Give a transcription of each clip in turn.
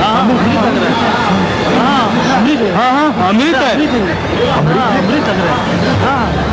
अमृत लग रहा है।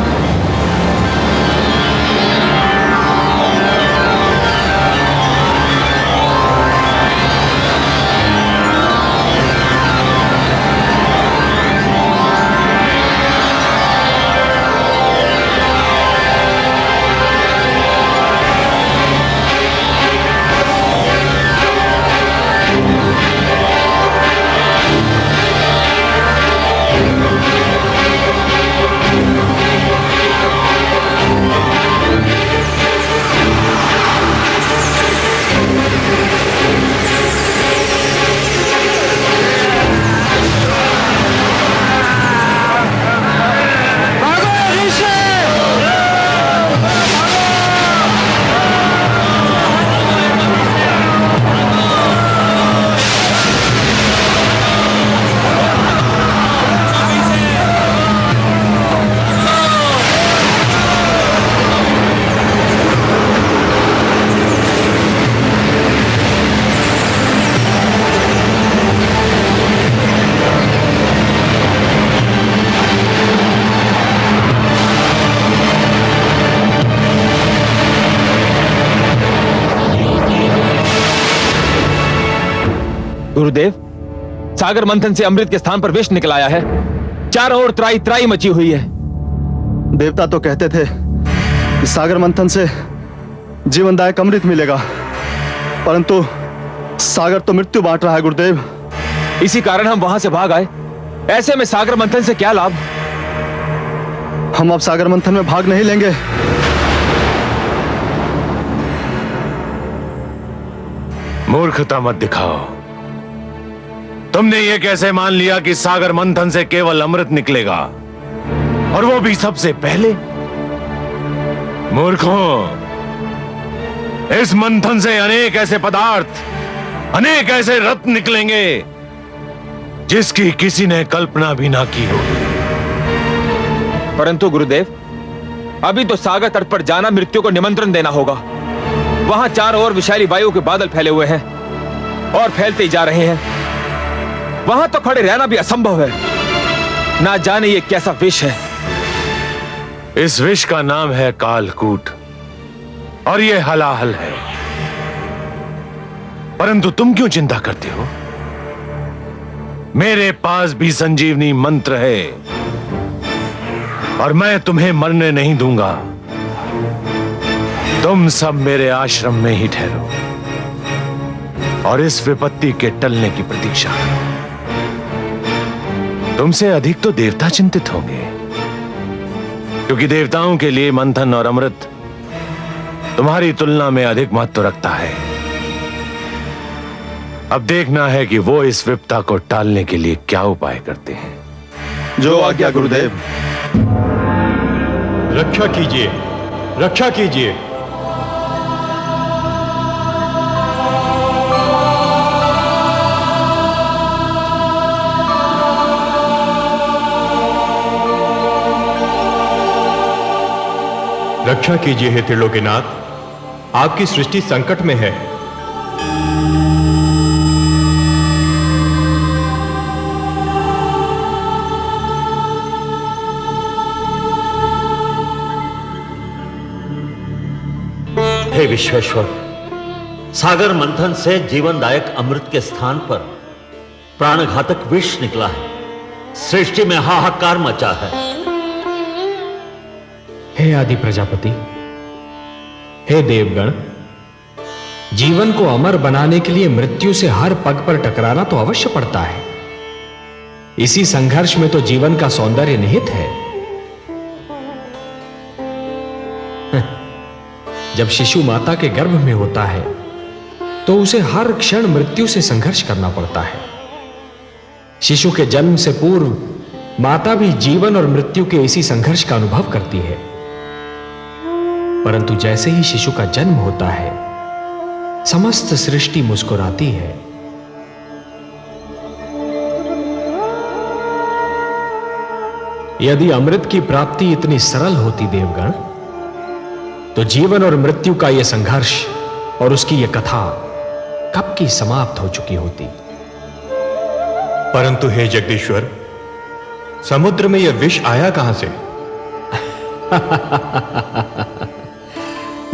गुरुदेव, सागर मंथन से अमृत के स्थान पर विष निकल आया है। चारों ओर त्राई त्राई मची हुई है। देवता तो कहते थे कि सागर मंथन से जीवनदायक अमृत मिलेगा, परंतु सागर तो मृत्यु बांट रहा है गुरुदेव। इसी कारण हम वहां से भाग आए। ऐसे में सागर मंथन से क्या लाभ? हम अब सागर मंथन में भाग नहीं लेंगे। मूर्खता मत दिखाओ। तुमने ये कैसे मान लिया कि सागर मंथन से केवल अमृत निकलेगा, और वो भी सबसे पहले? मूर्खों, इस मंथन से अनेक ऐसे पदार्थ, अनेक ऐसे रत्न निकलेंगे जिसकी किसी ने कल्पना भी ना की होगी। परंतु गुरुदेव, अभी तो सागर तट पर जाना मृत्यु को निमंत्रण देना होगा। वहां चारों ओर विषैली वायु के बादल फैले हुए हैं और फैलते ही जा रहे हैं। वहां तो खड़े रहना भी असंभव है। ना जाने ये कैसा विष है। इस विष का नाम है कालकूट, और ये हलाहल है। परंतु तुम क्यों चिंता करते हो? मेरे पास भी संजीवनी मंत्र है, और मैं तुम्हें मरने नहीं दूंगा। तुम सब मेरे आश्रम में ही ठहरो और इस विपत्ति के टलने की प्रतीक्षा करो। तुमसे अधिक तो देवता चिंतित होंगे, क्योंकि देवताओं के लिए मंथन और अमृत तुम्हारी तुलना में अधिक महत्व रखता है। अब देखना है कि वो इस विपदा को टालने के लिए क्या उपाय करते हैं। जो आज्ञा गुरुदेव। रक्षा कीजिए, रक्षा कीजिए। रक्षा कीजिए हे त्रिलोकीनाथ, आपकी सृष्टि संकट में है। हे विश्वेश्वर, सागर मंथन से जीवनदायक अमृत के स्थान पर प्राणघातक विष निकला है। सृष्टि में हाहाकार मचा है। हे आदि प्रजापति, हे देवगण, जीवन को अमर बनाने के लिए मृत्यु से हर पग पर टकराना तो अवश्य पड़ता है। इसी संघर्ष में तो जीवन का सौंदर्य निहित है। जब शिशु माता के गर्भ में होता है तो उसे हर क्षण मृत्यु से संघर्ष करना पड़ता है। शिशु के जन्म से पूर्व माता भी जीवन और मृत्यु के इसी संघर्ष का अनुभव करती है। परंतु जैसे ही शिशु का जन्म होता है, समस्त सृष्टि मुस्कुराती है। यदि अमृत की प्राप्ति इतनी सरल होती देवगण, तो जीवन और मृत्यु का यह संघर्ष और उसकी यह कथा कब की समाप्त हो चुकी होती। परंतु हे जगदीश्वर, समुद्र में यह विष आया कहां से?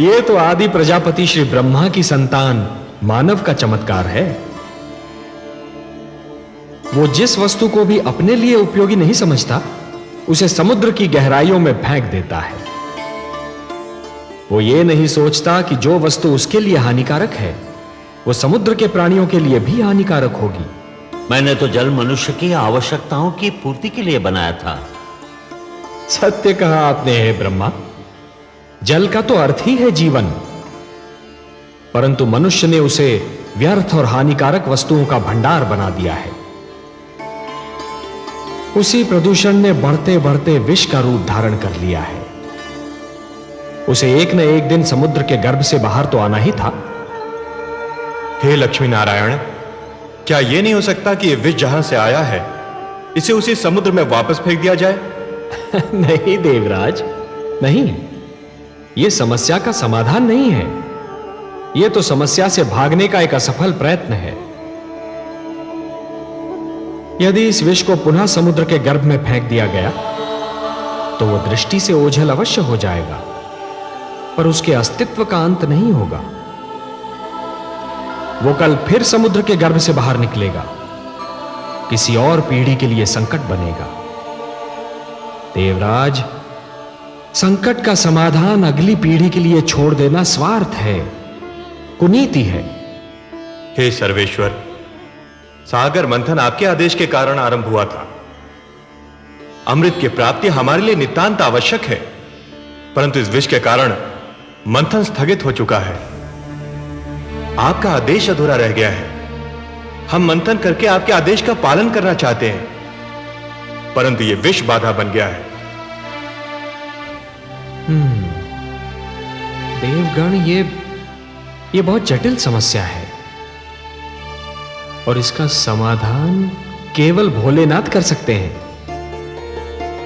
यह तो आदि प्रजापति श्री ब्रह्मा की संतान मानव का चमत्कार है। वो जिस वस्तु को भी अपने लिए उपयोगी नहीं समझता, उसे समुद्र की गहराइयों में फेंक देता है। वो ये नहीं सोचता कि जो वस्तु उसके लिए हानिकारक है, वो समुद्र के प्राणियों के लिए भी हानिकारक होगी। मैंने तो जल मनुष्य की आवश्यकताओं की पूर्ति के लिए बनाया था। सत्य कहा आपने हे ब्रह्मा। जल का तो अर्थ ही है जीवन, परंतु मनुष्य ने उसे व्यर्थ और हानिकारक वस्तुओं का भंडार बना दिया है। उसी प्रदूषण ने बढ़ते बढ़ते विष का रूप धारण कर लिया है। उसे एक न एक दिन समुद्र के गर्भ से बाहर तो आना ही था। हे लक्ष्मी नारायण, क्या यह नहीं हो सकता कि यह विष जहां से आया है, इसे उसी समुद्र में वापस फेंक दिया जाए? नहीं देवराज, नहीं। यह समस्या का समाधान नहीं है। यह तो समस्या से भागने का एक असफल प्रयत्न है। यदि इस विष को पुनः समुद्र के गर्भ में फेंक दिया गया तो वह दृष्टि से ओझल अवश्य हो जाएगा, पर उसके अस्तित्व का अंत नहीं होगा। वो कल फिर समुद्र के गर्भ से बाहर निकलेगा, किसी और पीढ़ी के लिए संकट बनेगा। देवराज, संकट का समाधान अगली पीढ़ी के लिए छोड़ देना स्वार्थ है, कुनीति है। हे सर्वेश्वर, सागर मंथन आपके आदेश के कारण आरंभ हुआ था। अमृत की प्राप्ति हमारे लिए नितांत आवश्यक है, परंतु इस विष के कारण मंथन स्थगित हो चुका है। आपका आदेश अधूरा रह गया है। हम मंथन करके आपके आदेश का पालन करना चाहते हैं, परंतु यह विष बाधा बन गया है। देवगण, ये बहुत जटिल समस्या है और इसका समाधान केवल भोलेनाथ कर सकते हैं।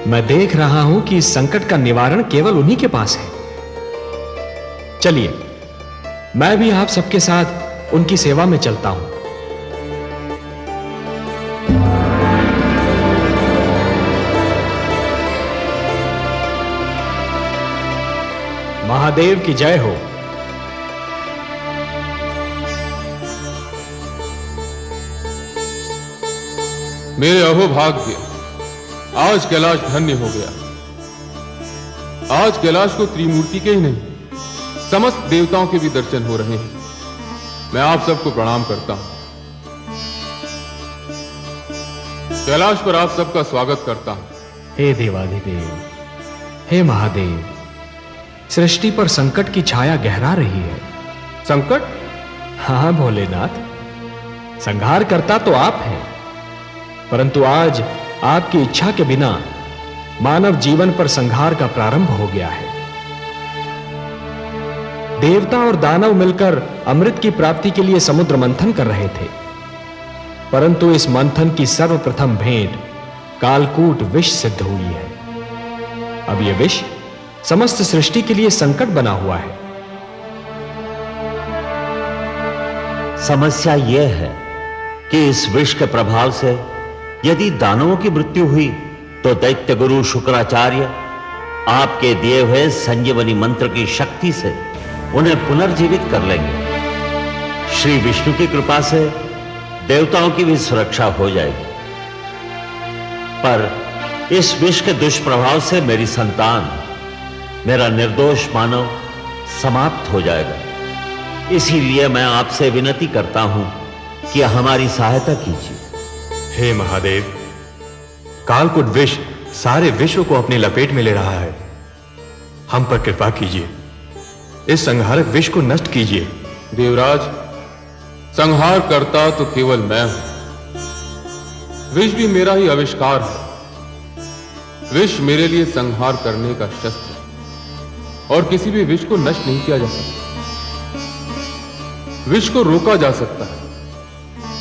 मैं देख रहा हूं कि इस संकट का निवारण केवल उन्हीं के पास है। चलिए, मैं भी आप सबके साथ उनकी सेवा में चलता हूं। महादेव की जय हो। मेरे अहोभाग्य, आज कैलाश धन्य हो गया। आज कैलाश को त्रिमूर्ति के ही नहीं, समस्त देवताओं के भी दर्शन हो रहे हैं। मैं आप सबको प्रणाम करता हूं। कैलाश पर आप सबका स्वागत करता हूं। हे देवाधिदेव, हे महादेव, सृष्टि पर संकट की छाया गहरा रही है। संकट? हाँ भोलेनाथ, संहार करता तो आप हैं, परंतु आज आपकी इच्छा के बिना मानव जीवन पर संहार का प्रारंभ हो गया है। देवता और दानव मिलकर अमृत की प्राप्ति के लिए समुद्र मंथन कर रहे थे, परंतु इस मंथन की सर्वप्रथम भेंट कालकूट विष सिद्ध हुई है। अब यह विष समस्त सृष्टि के लिए संकट बना हुआ है। समस्या यह है कि इस विष के प्रभाव से यदि दानवों की मृत्यु हुई तो दैत्य गुरु शुक्राचार्य आपके दिए हुए संजीवनी मंत्र की शक्ति से उन्हें पुनर्जीवित कर लेंगे। श्री विष्णु की कृपा से देवताओं की भी सुरक्षा हो जाएगी, पर इस विष के दुष्प्रभाव से मेरी संतान, मेरा निर्दोष मानव समाप्त हो जाएगा। इसीलिए मैं आपसे विनती करता हूं कि हमारी सहायता कीजिए। हे महादेव, कालकूट विष सारे विश्व को अपनी लपेट में ले रहा है। हम पर कृपा कीजिए, इस संहारक विष को नष्ट कीजिए। देवराज, संहार करता तो केवल मैं हूं। विष भी मेरा ही आविष्कार है। विष मेरे लिए संहार करने का शस्त्र है और किसी भी विष को नष्ट नहीं किया जा सकता। विष को रोका जा सकता है,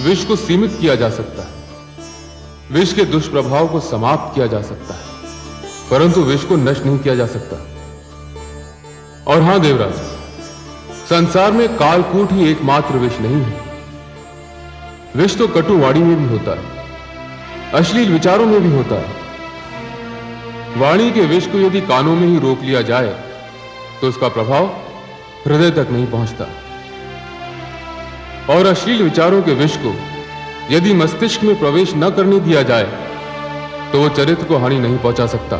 विष को सीमित किया जा सकता है, विष के दुष्प्रभाव को समाप्त किया जा सकता है, परंतु विष को नष्ट नहीं किया जा सकता। और हां देवराज, संसार में कालकूट ही एकमात्र विष नहीं है। विष तो कटुवाणी में भी होता है, अश्लील विचारों में भी होता है। वाणी के विष को यदि कानों में ही रोक लिया जाए तो उसका प्रभाव हृदय तक नहीं पहुंचता, और अश्लील विचारों के विष को यदि मस्तिष्क में प्रवेश न करने दिया जाए तो वो चरित्र को हानि नहीं पहुंचा सकता।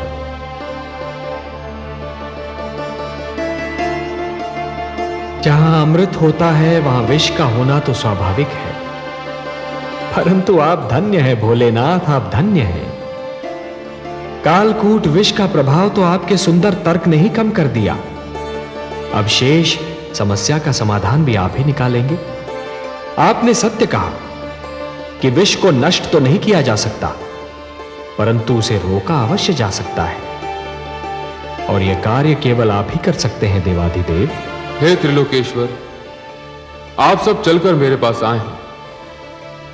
जहां अमृत होता है वहां विष का होना तो स्वाभाविक है, परंतु आप धन्य हैं भोलेनाथ, आप धन्य हैं। कालकूट विष का प्रभाव तो आपके सुंदर तर्क ने ही कम कर दिया। अब शेष समस्या का समाधान भी आप ही निकालेंगे। आपने सत्य कहा कि विष को नष्ट तो नहीं किया जा सकता, परंतु उसे रोका अवश्य जा सकता है, और यह कार्य केवल आप ही कर सकते हैं देवाधिदेव। हे त्रिलोकेश्वर, आप सब चलकर मेरे पास आए हैं।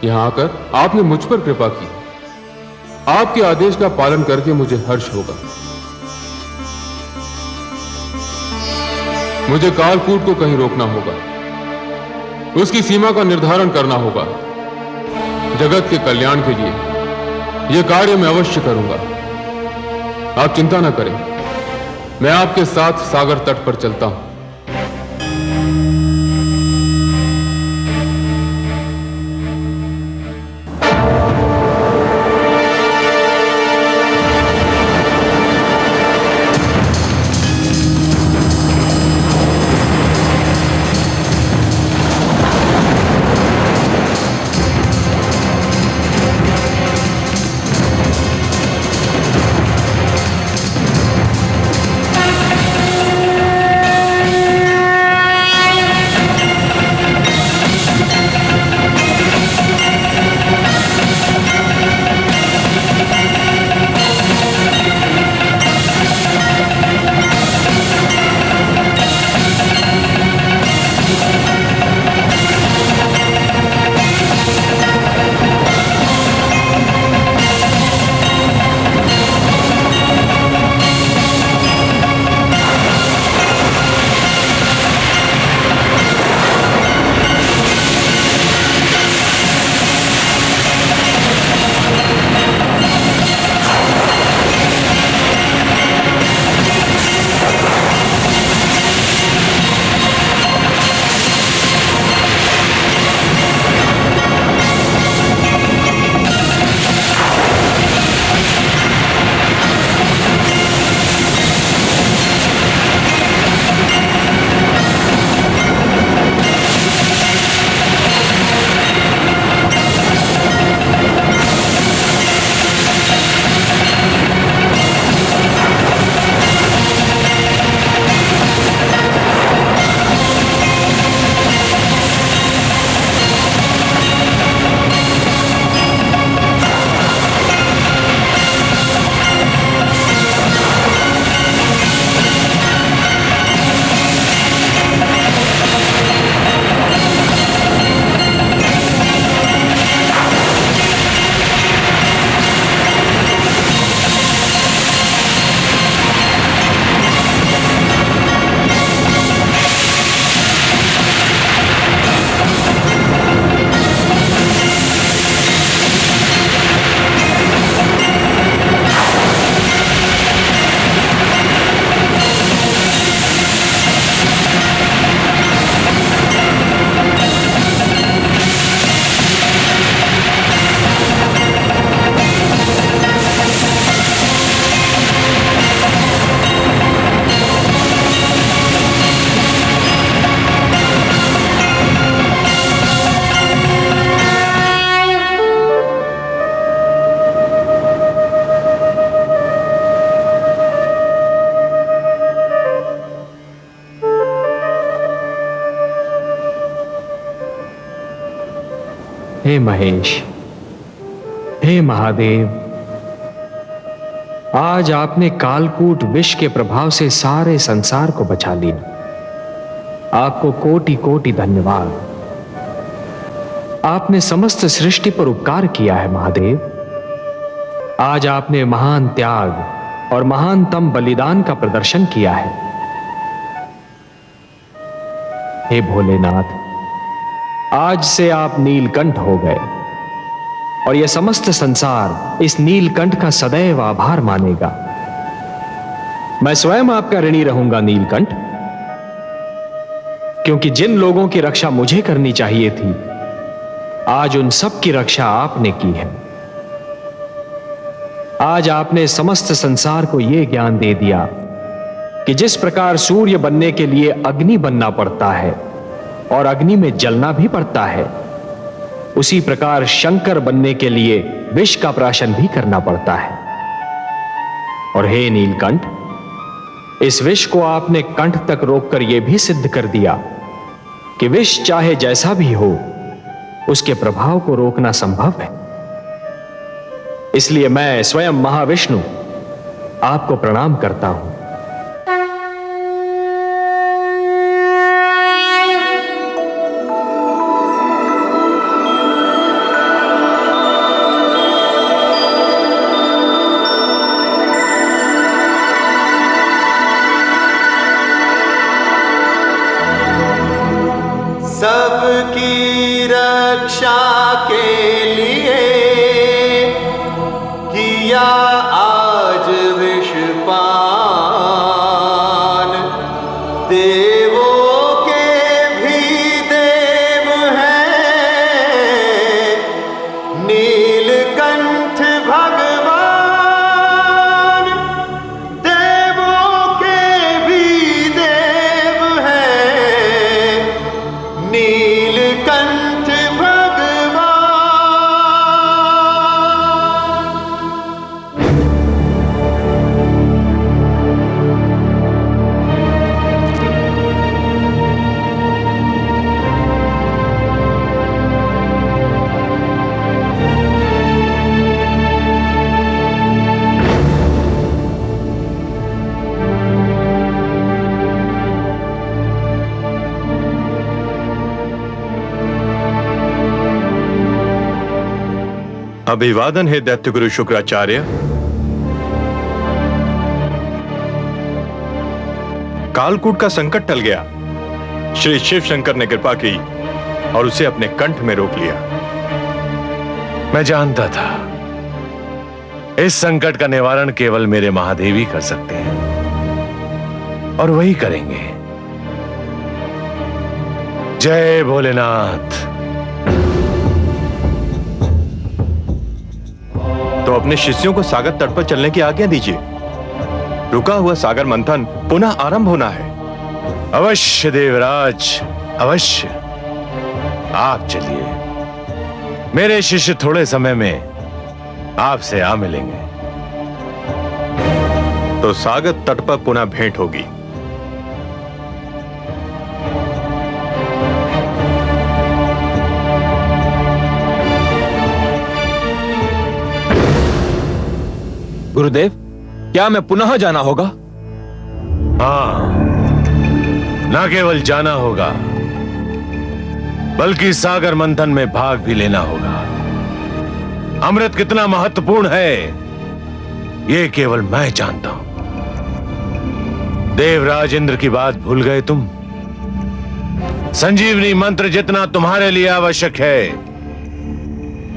यहां आकर आपने मुझ पर कृपा की। आपके आदेश का पालन करके मुझे हर्ष होगा। मुझे कालकूट को कहीं रोकना होगा, उसकी सीमा का निर्धारण करना होगा। जगत के कल्याण के लिए यह कार्य मैं अवश्य करूंगा। आप चिंता न करें, मैं आपके साथ सागर तट पर चलता हूं। हे महेश, हे महादेव, आज आपने कालकूट विष के प्रभाव से सारे संसार को बचा लिया। आपको कोटि कोटि धन्यवाद। आपने समस्त सृष्टि पर उपकार किया है महादेव। आज आपने महान त्याग और महानतम बलिदान का प्रदर्शन किया है। हे भोलेनाथ, आज से आप नीलकंठ हो गए। और यह समस्त संसार इस नीलकंठ का सदैव आभार मानेगा। मैं स्वयं आपका ऋणी रहूंगा नीलकंठ, क्योंकि जिन लोगों की रक्षा मुझे करनी चाहिए थी, आज उन सब की रक्षा आपने की है। आज आपने समस्त संसार को यह ज्ञान दे दिया कि जिस प्रकार सूर्य बनने के लिए अग्नि बनना पड़ता है और अग्नि में जलना भी पड़ता है, उसी प्रकार शंकर बनने के लिए विष का प्राशन भी करना पड़ता है। और हे नीलकंठ, इस विष को आपने कंठ तक रोककर यह भी सिद्ध कर दिया कि विष चाहे जैसा भी हो, उसके प्रभाव को रोकना संभव है। इसलिए मैं स्वयं महाविष्णु आपको प्रणाम करता हूं। सबकी रक्षा के लिए किया आज विष पान, देवों के भी देव हैं नीलकंठ भगवान, देवों के भी देव हैं नीलकंठ भगवान। अभिवादन है दैत्य गुरु शुक्राचार्य। कालकूट का संकट टल गया। श्री शिव शंकर ने कृपा की और उसे अपने कंठ में रोक लिया। मैं जानता था इस संकट का निवारण केवल मेरे महादेव ही कर सकते हैं, और वही करेंगे। जय भोलेनाथ। तो अपने शिष्यों को सागर तट पर चलने की आज्ञा दीजिए। रुका हुआ सागर मंथन पुनः आरंभ होना है। अवश्य देवराज, अवश्य। आप चलिए, मेरे शिष्य थोड़े समय में आपसे आ मिलेंगे। तो सागर तट पर पुनः भेंट होगी। गुरुदेव, क्या मैं पुनः जाना होगा? हाँ, न केवल जाना होगा बल्कि सागर मंथन में भाग भी लेना होगा। अमृत कितना महत्वपूर्ण है यह केवल मैं जानता हूं। देवराज इंद्र की बात भूल गए तुम? संजीवनी मंत्र जितना तुम्हारे लिए आवश्यक है,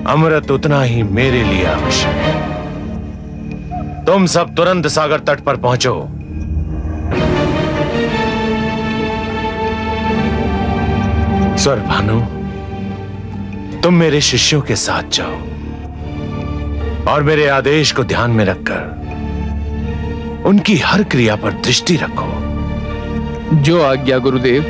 अमृत उतना ही मेरे लिए आवश्यक है। तुम सब तुरंत सागर तट पर पहुंचो। स्वर भानु, तुम मेरे शिष्यों के साथ जाओ और मेरे आदेश को ध्यान में रखकर उनकी हर क्रिया पर दृष्टि रखो। जो आज्ञा गुरुदेव।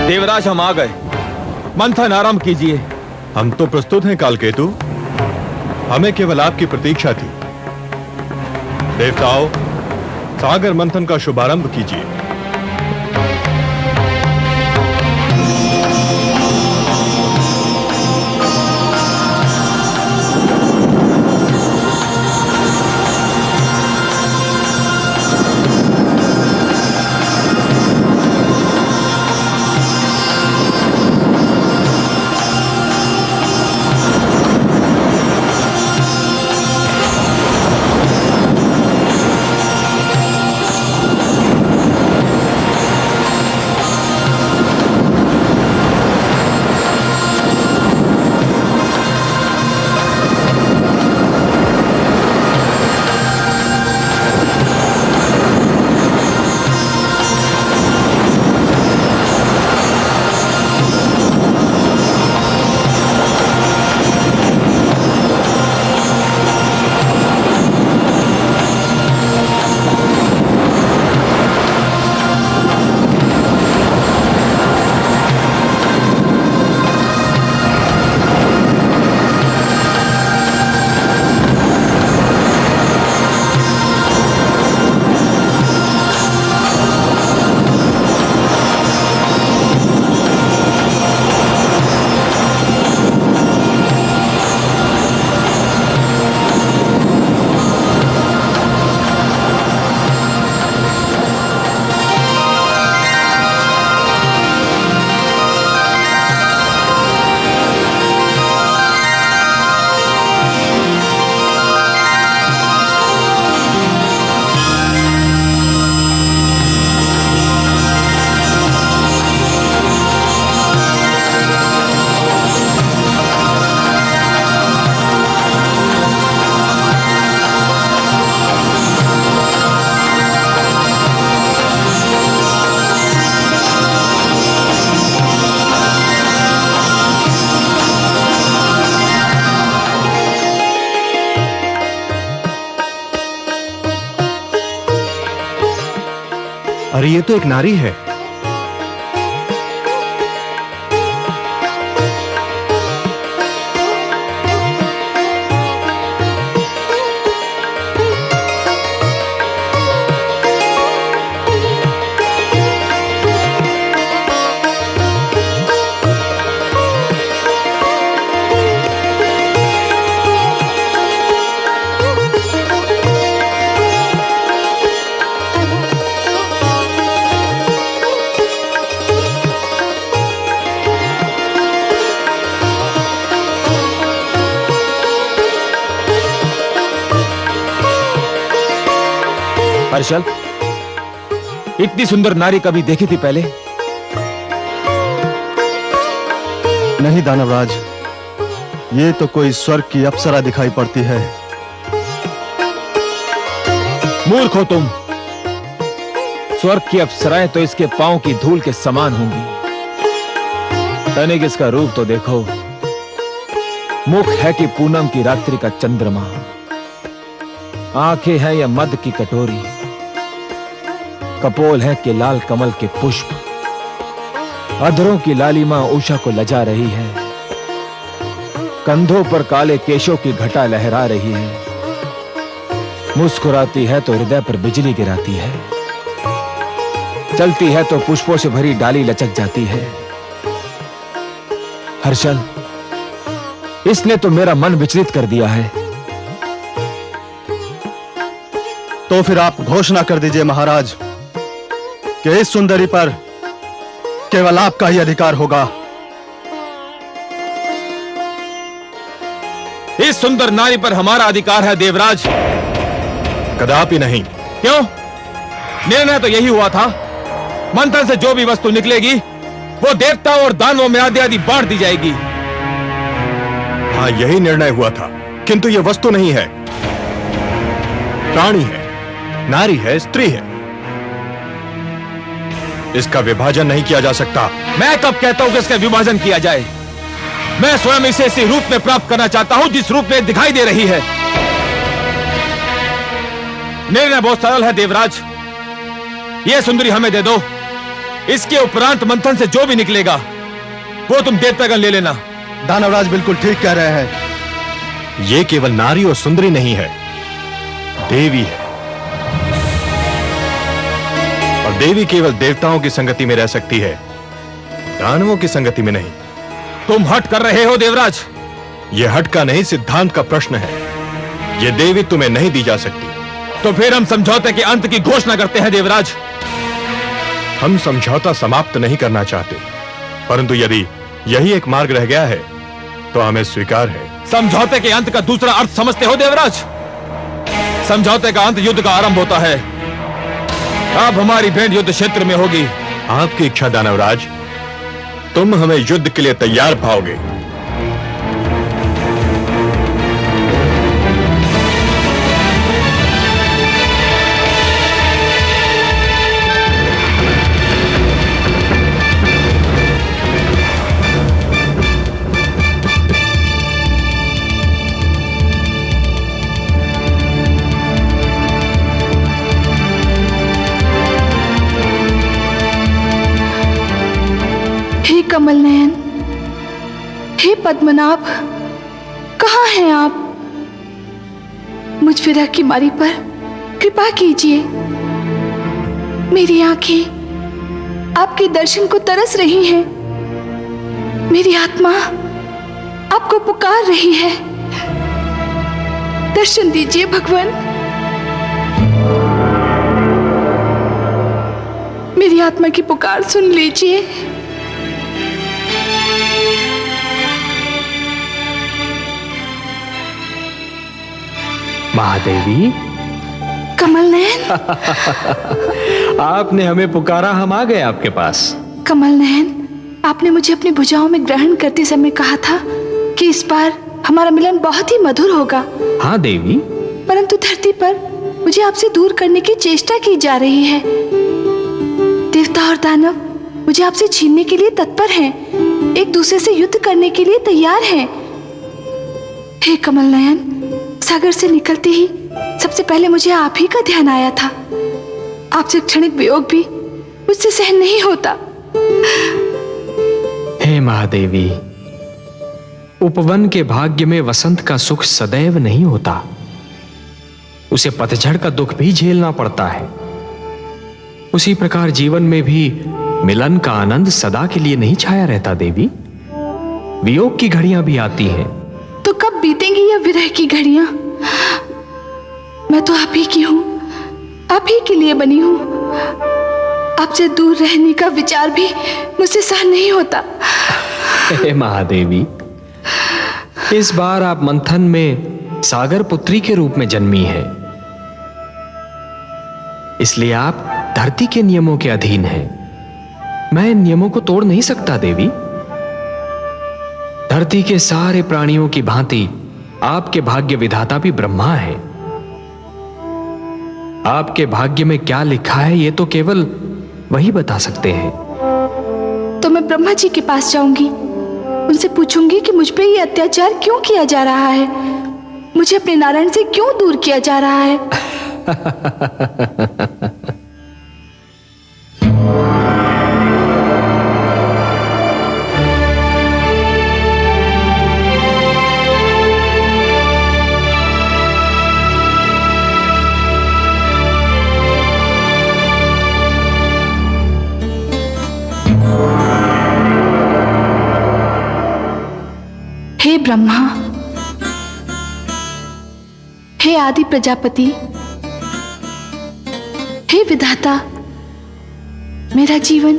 देवराज, हम आ गए। मंथन आरंभ कीजिए। हम तो प्रस्तुत हैं कालकेतु। हमें केवल आपकी प्रतीक्षा थी। देवताओं, सागर मंथन का शुभारंभ कीजिए। अरे ये तो एक नारी है। हर्षल, इतनी सुंदर नारी कभी देखी थी पहले? नहीं दानवराज, ये तो कोई स्वर्ग की अप्सरा दिखाई पड़ती है। मूर्ख हो तुम। स्वर्ग की अप्सराएं तो इसके पांव की धूल के समान होंगी। तनिक इसका रूप तो देखो। मुख है कि पूनम की रात्रि का चंद्रमा, आंखें हैं या मद की कटोरी, कपोल है कि लाल कमल के पुष्प, अधरों की लालिमा उषा को लजा रही है, कंधों पर काले केशों की घटा लहरा रही है, मुस्कुराती है तो हृदय पर बिजली गिराती है, चलती है तो पुष्पों से भरी डाली लचक जाती है। हर्षल, इसने तो मेरा मन विचलित कर दिया है। तो फिर आप घोषणा कर दीजिए महाराज कि इस सुंदरी पर केवल आपका ही अधिकार होगा। इस सुंदर नारी पर हमारा अधिकार है देवराज। कदापि नहीं। क्यों? निर्णय तो यही हुआ था, मंथन से जो भी वस्तु निकलेगी वो देवताओं और दानवों में आदि आदि बांट दी जाएगी। हाँ, यही निर्णय हुआ था, किंतु यह वस्तु नहीं है, प्राणी है, नारी है, स्त्री है। इसका विभाजन नहीं किया जा सकता। मैं कब कहता हूं कि इसका विभाजन किया जाए? मैं स्वयं इसे इसी रूप में प्राप्त करना चाहता हूं जिस रूप में दिखाई दे रही है। निर्णय बहुत सरल है देवराज, यह सुंदरी हमें दे दो। इसके उपरांत मंथन से जो भी निकलेगा वो तुम देवतागण ले लेना। दानवराज बिल्कुल ठीक कह रहे हैं। यह केवल नारी और सुंदरी नहीं है, देवी है। और देवी केवल देवताओं की संगति में रह सकती है, दानवों की संगति में नहीं। तुम हट कर रहे हो देवराज। यह हट का नहीं, सिद्धांत का प्रश्न है। यह देवी तुम्हें नहीं दी जा सकती। तो फिर हम समझौते के अंत की घोषणा करते हैं देवराज। हम समझौता समाप्त नहीं करना चाहते, परंतु यदि यही एक मार्ग रह गया है तो हमें स्वीकार है। समझौते के अंत का दूसरा अर्थ समझते हो देवराज? समझौते का अंत युद्ध का आरंभ होता है। अब हमारी भेंट युद्ध क्षेत्र में होगी। आपकी इच्छा दानवराज, तुम हमें युद्ध के लिए तैयार पाओगे। हे कमल नयन, हे पद्मनाभ, कहाँ हैं आप? मुझ विरह की मारी पर कृपा कीजिए। मेरी आंखें आपके दर्शन को तरस रही हैं। मेरी आत्मा आपको पुकार रही है। दर्शन दीजिए भगवान। मेरी आत्मा की पुकार सुन लीजिए। महादेवी, कमल नयन, आपने हमें पुकारा, हम आ गए आपके पास। कमल नयन, आपने मुझे अपनी भुजाओं में ग्रहण करते समय कहा था कि इस बार हमारा मिलन बहुत ही मधुर होगा। हाँ देवी, परंतु धरती पर मुझे आपसे दूर करने की चेष्टा की जा रही है। देवता और दानव मुझे आपसे छीनने के लिए तत्पर हैं, एक दूसरे से युद्ध करने के लिए तैयार हैं। हे कमल नयन, सागर से निकलते ही सबसे पहले मुझे आप ही का ध्यान आया था। आपसे क्षणिक वियोग भी मुझसे सहन नहीं होता। हे महादेवी, उपवन के भाग्य में वसंत का सुख सदैव नहीं होता, उसे पतझड़ का दुख भी झेलना पड़ता है। उसी प्रकार जीवन में भी मिलन का आनंद सदा के लिए नहीं छाया रहता देवी, वियोग की घड़ियां भी आती हैं। तो कब बीतेंगी यह विरह की घड़ियां? मैं तो आप ही की हूं, आप ही के लिए बनी हूं। आपसे दूर रहने का विचार भी मुझसे सहन नहीं होता। हे महादेवी, इस बार आप मंथन में सागर पुत्री के रूप में जन्मी है, इसलिए आप धरती के नियमों के अधीन हैं। मैं इन नियमों को तोड़ नहीं सकता देवी। धरती के सारे प्राणियों की भांति आपके भाग्य विधाता भी ब्रह्मा है। आपके भाग्य में क्या लिखा है ये तो केवल वही बता सकते हैं। तो मैं ब्रह्मा जी के पास जाऊंगी, उनसे पूछूंगी कि मुझ पे ये अत्याचार क्यों किया जा रहा है, मुझे अपने नारायण से क्यों दूर किया जा रहा है। हे ब्रह्मा, हे आदि प्रजापति, हे विधाता, मेरा जीवन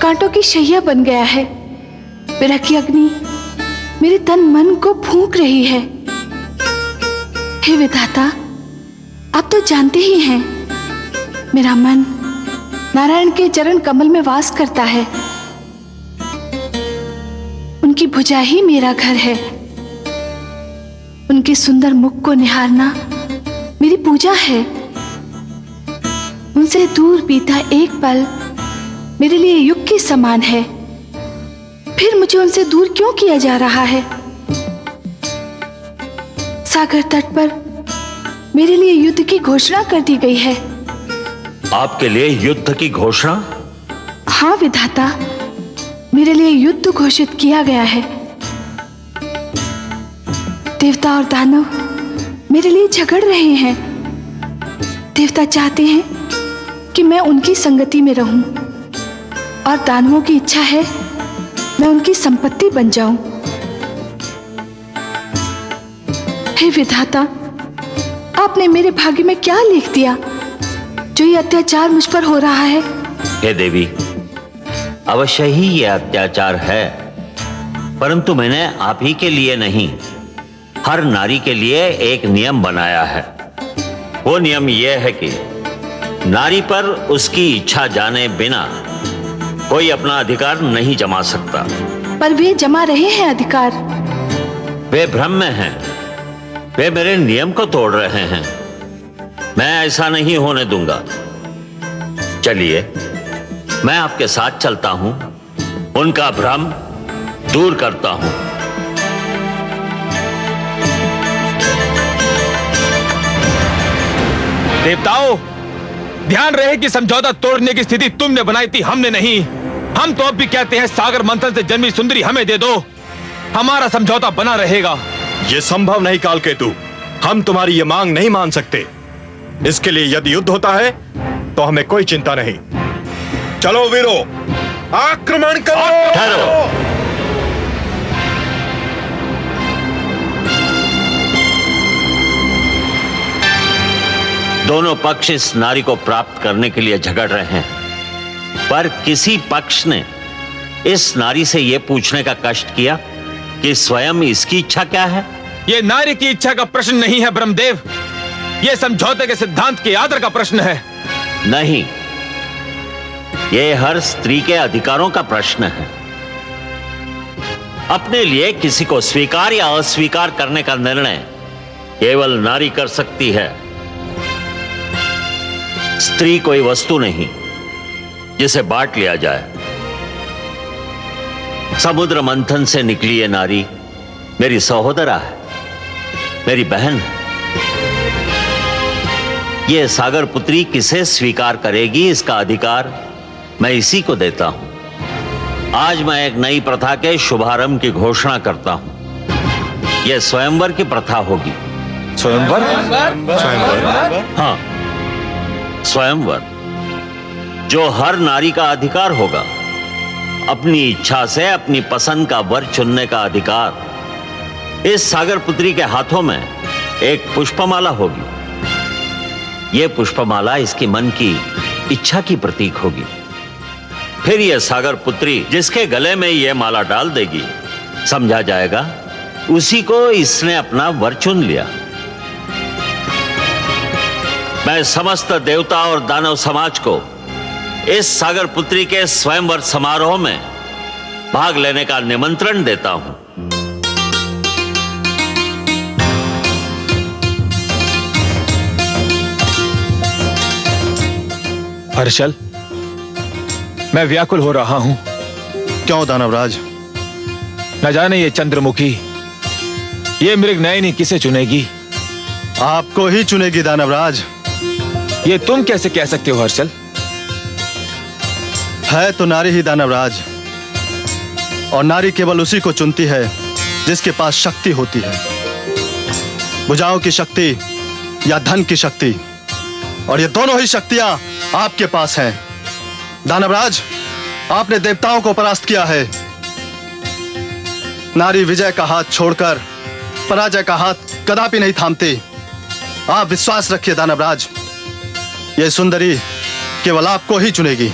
कांटों की शैया बन गया है। विरह की अग्नि मेरे तन मन को फूंक रही है। हे विधाता, आप तो जानते ही हैं, मेरा मन नारायण के चरण कमल में वास करता है। उनकी भुजा ही मेरा घर है। उनके सुंदर मुख को निहारना मेरी पूजा है। उनसे दूर बीता एक पल मेरे लिए युग के समान है। फिर मुझे उनसे दूर क्यों किया जा रहा है? सागर तट पर मेरे लिए युद्ध की घोषणा कर दी गई है। आपके लिए युद्ध की घोषणा? हाँ विधाता, मेरे लिए युद्ध घोषित किया गया है। देवता और दानव मेरे लिए झगड़ रहे हैं। देवता चाहते हैं कि मैं उनकी संगति में रहूं, और दानवों की इच्छा है मैं उनकी संपत्ति बन जाऊं। हे विधाता, आपने मेरे भाग्य में क्या लिख दिया जो ये अत्याचार मुझ पर हो रहा है? हे देवी, अवश्य ही ये अत्याचार है, परंतु मैंने आप ही के लिए नहीं, हर नारी के लिए एक नियम बनाया है। वो नियम यह है कि नारी पर उसकी इच्छा जाने बिना कोई अपना अधिकार नहीं जमा सकता। पर वे जमा रहे हैं अधिकार। वे भ्रम में हैं, वे मेरे नियम को तोड़ रहे हैं। मैं ऐसा नहीं होने दूंगा। चलिए, मैं आपके साथ चलता हूं, उनका भ्रम दूर करता हूं। देवताओं, ध्यान रहे कि समझौता तोड़ने की स्थिति तुमने बनाई थी, हमने नहीं। हम तो अब भी कहते हैं सागर मंथन से जन्मी सुंदरी हमें दे दो, हमारा समझौता बना रहेगा। यह संभव नहीं कालकेतु, हम तुम्हारी ये मांग नहीं मान सकते। इसके लिए यदि युद्ध होता है तो हमें कोई चिंता नहीं। चलो वीरो, आक्रमण करो। ठहरो। दोनों पक्ष इस नारी को प्राप्त करने के लिए झगड़ रहे हैं, पर किसी पक्ष ने इस नारी से यह पूछने का कष्ट किया कि स्वयं इसकी इच्छा क्या है? यह नारी की इच्छा का प्रश्न नहीं है ब्रह्मदेव, यह समझौते के सिद्धांत के आदर का प्रश्न है। नहीं, यह हर स्त्री के अधिकारों का प्रश्न है। अपने लिए किसी को स्वीकार या अस्वीकार करने का निर्णय केवल नारी कर सकती है। स्त्री कोई वस्तु नहीं जिसे बांट लिया जाए। समुद्र मंथन से निकली ये नारी मेरी सहोदरा है, मेरी बहन है। ये सागर पुत्री किसे स्वीकार करेगी, इसका अधिकार मैं इसी को देता हूं। आज मैं एक नई प्रथा के शुभारंभ की घोषणा करता हूं। यह स्वयंवर की प्रथा होगी। स्वयंवर? हाँ, स्वयंवर, जो हर नारी का अधिकार होगा। अपनी इच्छा से अपनी पसंद का वर चुनने का अधिकार। इस सागर पुत्री के हाथों में एक पुष्पमाला होगी। यह पुष्पमाला इसकी मन की इच्छा की प्रतीक होगी। फिर यह सागर पुत्री जिसके गले में यह माला डाल देगी, समझा जाएगा उसी को इसने अपना वर चुन लिया। मैं समस्त देवता और दानव समाज को इस सागर पुत्री के स्वयंवर समारोह में भाग लेने का निमंत्रण देता हूं। हर्षल, मैं व्याकुल हो रहा हूं। क्यों दानवराज? न जाने ये चंद्रमुखी, ये मृगनयनी किसे चुनेगी? आपको ही चुनेगी दानवराज। ये तुम कैसे कह सकते हो हर्षल? है तो नारी ही दानवराज, और नारी केवल उसी को चुनती है जिसके पास शक्ति होती है। भुजाओं की शक्ति या धन की शक्ति, और ये दोनों ही शक्तियां आपके पास हैं। दानवराज, आपने देवताओं को परास्त किया है। नारी विजय का हाथ छोड़कर पराजय का हाथ कदापि नहीं थामती। आप विश्वास रखिए दानवराज, यह सुंदरी केवल आपको ही चुनेगी।